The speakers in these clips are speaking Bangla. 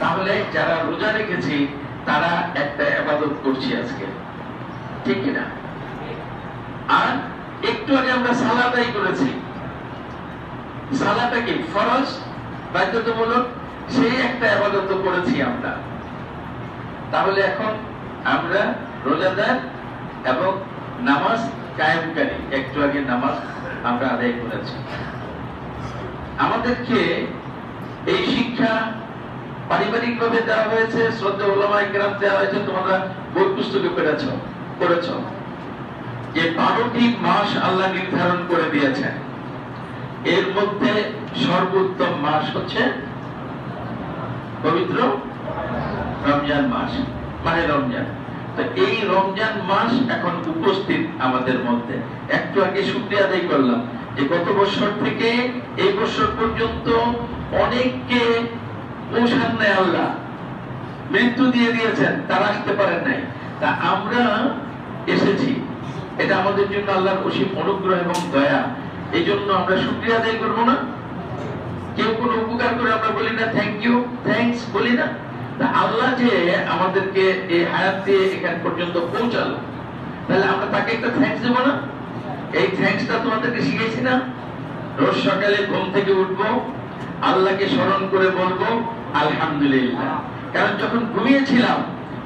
তাহলে যারা রোজা রেখেছি তারা একটা ইবাদত করছি আজকে, ঠিক কিনা? আর একটু আগে আমরা সালাত আদায় করেছি। সালাতটা কি ফরজ, বাধ্যতামূলক? সেই একটা ইবাদত করেছি আমরা। তাহলে এখন আমরা রোজাদার এবং নামাজ কায়েমকারী। একটু আগে নামাজ আমরা আদায় করেছি। আমাদেরকে এই শিক্ষা পারিবারিক ভাবে দেওয়া হয়েছে, শ্রদ্ধা উলামায়ে কেরাম দেওয়া হয়েছে, তোমরা বই পুস্তকে পড়েছ যে 12টি মাস আল্লাহ নির্ধারণ করে দিয়েছেন। এর মধ্যে সর্বোত্তম মাস হচ্ছে পবিত্র রমজান মাস, মাহে রমজান। তো এই রমজান মাস এখন উপস্থিত আমাদের মধ্যে। একটু আগে শুকরিয়া আদায় করলাম যে গত বছর থেকে এই বছর পর্যন্ত অনেককে পৌঁছান নাই, আল্লাহ মৃত্যু দিয়ে দিয়েছেন, তারা আসতে পারেন নাই। তা আমরা এসেছি, এটা আমাদের জন্য আল্লাহর অসীম অনুগ্রহ এবং দয়া। এই জন্য আমরা শুকরিয়া আদায় করবো না? কেউ কোনো উপকার করে আমরা বলি না থ্যাংক ইউ, থ্যাঙ্কস বলি না? আল্লাহ যে আমাদেরকে এই হায়াত দিয়ে এখান পর্যন্ত পৌঁছালো, তাহলে আমরা তাকে একটা থ্যাঙ্কস দেবো না? এই থ্যাঙ্কসটা তোমাদেরকে শিখেছি না? রোজ সকালে ঘুম থেকে উঠবো, আল্লাহকে স্মরণ করে বলবো আলহামদুলিল্লাহ। কারণ যখন ঘুমিয়েছিলাম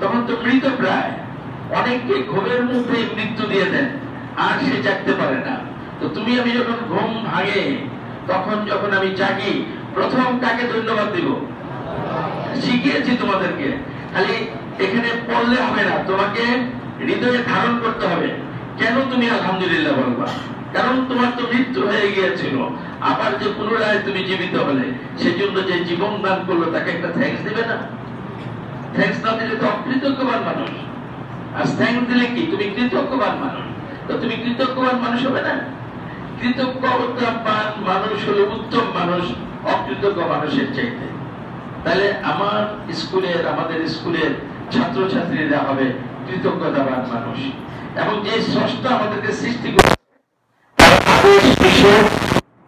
তখন তো মৃত প্রায়, অনেককে ঘুমের মধ্যে মৃত্যু দিয়ে দেন, আর সে জাগতে পারে না। তো তুমি আমি যখন ঘুম ভাঙে, তখন যখন আমি জাগি, প্রথম কাকে ধন্যবাদ দিব? শিখিয়েছি তোমাদেরকে। খালি এখানে পড়লে হবে না, তোমাকে হৃদয়ে ধারণ করতে হবে। কেন তুমি আলহামদুলিল্লাহ বলবা? কারণ তোমার তো মৃত্যু হয়ে গিয়েছিল, আবার যে পুনরায় তুমি জীবিত হলে, সেজন্য যে জীবন দান করলো তাকে একটা থ্যাঙ্কস দিবে না? থ্যাঙ্কস না দিলে তো অকৃতজ্ঞবান মানুষ। আর থ্যাঙ্কস দিলে কি তুমি কৃতজ্ঞবান মানুষ? তো তুমি কৃতজ্ঞবান মানুষ হবে না? কৃতজ্ঞবান মানুষ হলো উত্তম মানুষ অকৃতজ্ঞ মানুষের চাইতে। তাহলে আমাদের স্কুলের ছাত্রছাত্রীরা হবে কৃতজ্ঞতাবান মানুষ। এবং যে স্রষ্টা আমাদেরকে সৃষ্টি করে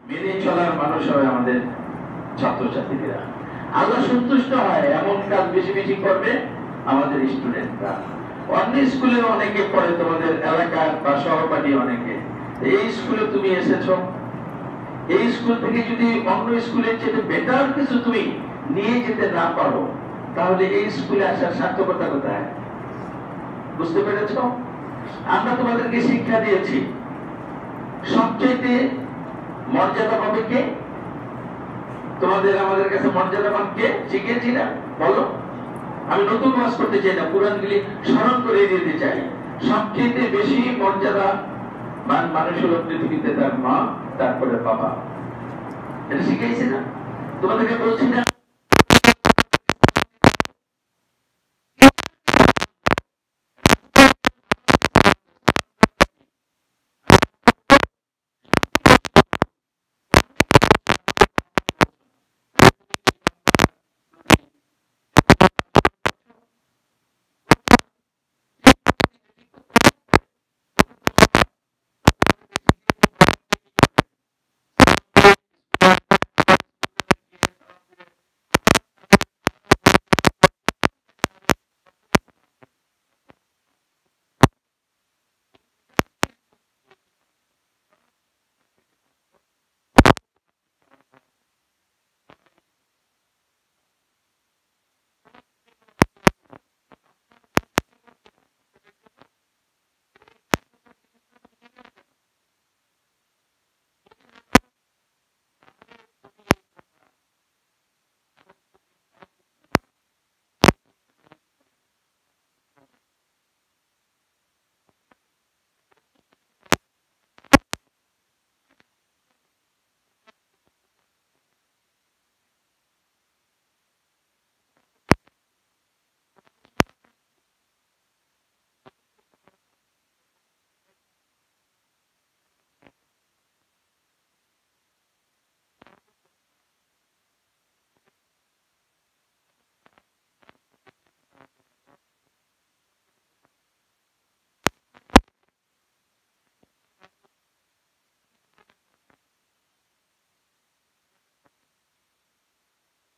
মেনে চলার মানুষ হবে আমাদের ছাত্রছাত্রীরা। আল্লাহ সন্তুষ্ট হয় এমন কাজ বেশি বেশি করবে আমাদের স্টুডেন্টরা। অন্য স্কুলে অনেকে পড়ে, তোমাদের এলাকার বা সহপাঠী অনেকে। এই স্কুলে তুমি এসেছো, এই স্কুল থেকে যদি অন্য স্কুলের চেয়ে বেটার কিছু তুমি নিয়ে যেতে না পারো, তাহলে এই স্কুলে আসার সার্থকতা কোথায়? বুঝতে পেরেছ? আমরা তোমাদেরকে শিক্ষা দিয়েছি, সবচেয়ে মর্যাদা পাবে কে? তোমাদের আমাদের কাছে মর্যাদাবান কে শিখিয়েছি না? বলো। আমি নতুন ওয়াজ করতে চাই না, পুরাণগুলি স্মরণ করে দিতে চাই। সবচেয়ে বেশি মর্যাদা মানুষ হলো পৃথিবীতে তার মা, তারপরে বাবা। এটা শিখিয়েছি না? তোমাদেরকে বলছি না?